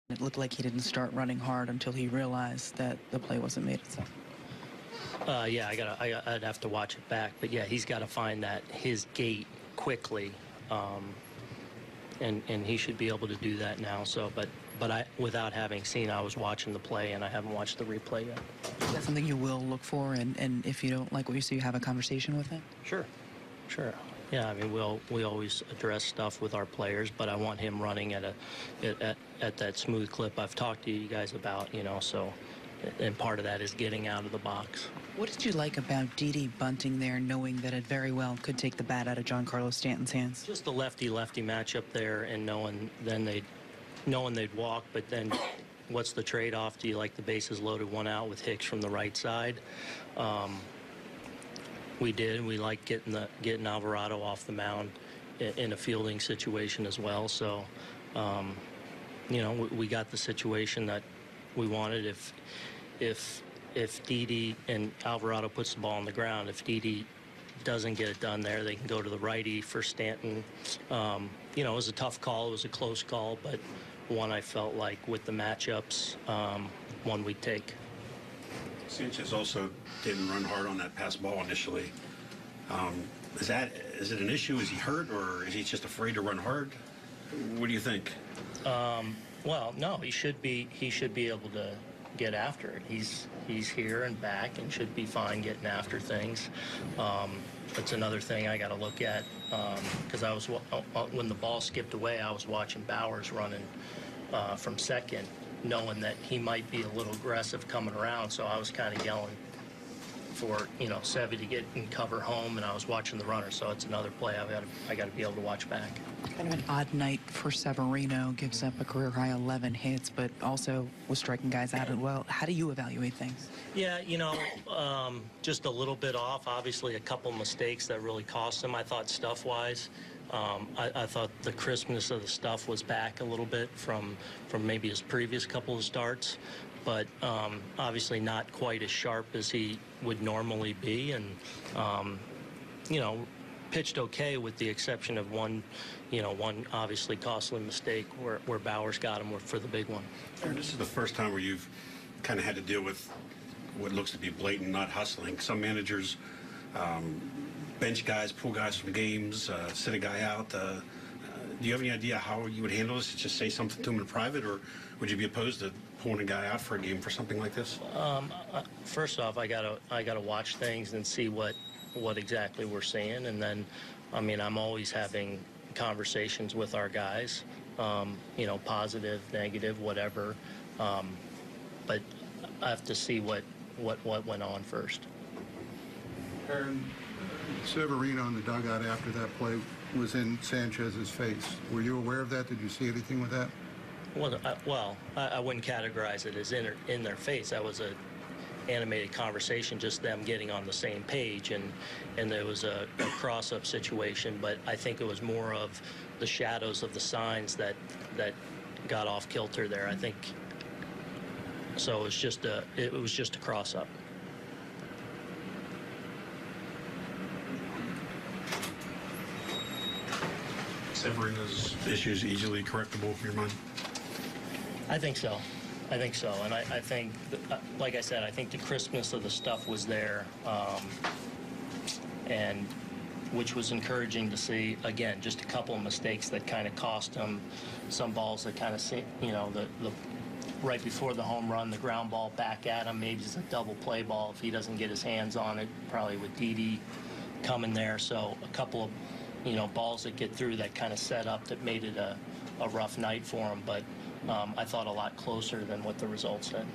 It looked like he didn't start running hard until he realized that the play wasn't made itself. Yeah, I'd have to watch it back, but yeah, he's got to find his gait quickly, and he should be able to do that now. So, but without having seen, I was watching the play, and I haven't watched the replay yet. Is that something you will look for, and if you don't like what you see, you have a conversation with him? Sure. Yeah, I mean, we always address stuff with our players, but I want him running at that smooth clip I've talked to you guys about, so, and part of that is getting out of the box. What did you like about Didi bunting there, knowing that it very well could take the bat out of Giancarlo Stanton's hands? Just the lefty-lefty matchup there, and knowing they'd walk, but then what's the trade-off? Do you like the bases loaded, one out with Hicks from the right side? We did. We liked getting Alvarado off the mound in a fielding situation as well. So, we got the situation that we wanted. If Didi and Alvarado puts the ball on the ground, if Didi doesn't get it done there, they can go to the righty for Stanton. It was a tough call. It was a close call, but one I felt like with the matchups, one we'd take. Sanchez also didn't run hard on that pass ball initially. Is it an issue? Is he hurt, or is he just afraid to run hard? What do you think? Well, no, he should be able to get after it. He's here and back and should be fine getting after things. That's another thing I got to look at, because when the ball skipped away, I was watching Bowers running from second, knowing that he might be a little aggressive coming around, so I was kind of yelling for Sevy to get and cover home, and I was watching the runner, so it's another play I got to be able to watch back. Kind of an odd night for Severino. Gives up a career-high 11 hits, but also was striking guys out as well. How do you evaluate things? Yeah, just a little bit off. Obviously, a couple mistakes that really cost him. I thought stuff-wise, I thought the crispness of the stuff was back a little bit from maybe his previous couple of starts, but obviously not quite as sharp as he would normally be, and pitched okay with the exception of one obviously costly mistake where Bowers got him for the big one. This is the first time where you've kind of had to deal with what looks to be blatant not hustling. Some managers bench guys, pull guys from games, sit a guy out. Do you have any idea how you would handle this? Just say something to him in private, or would you be opposed to pulling a guy out for a game for something like this? First off, I gotta watch things and see what exactly we're seeing, and then, I mean, I'm always having conversations with our guys, positive, negative, whatever, but I have to see what went on first. Aaron, Severino in the dugout after that play was in Sanchez's face. Were you aware of that? Did you see anything with that? Well, I wouldn't categorize it as in their face. That was a animated conversation, just them getting on the same page, and there was a cross-up situation, but I think it was more of the shadows of the signs that got off kilter there. I think so. It was just a cross-up. Severino's issues easily correctable in your mind? I think so. And I think, like I said, I think the crispness of the stuff was there, and which was encouraging to see. Again, just a couple of mistakes that kind of cost him. Some balls that kind of, the right before the home run, the ground ball back at him. Maybe it's a double play ball if he doesn't get his hands on it. Probably with Didi coming there. So a couple of, balls that get through that kind of set up that made it a rough night for him. But I thought a lot closer than what the results said.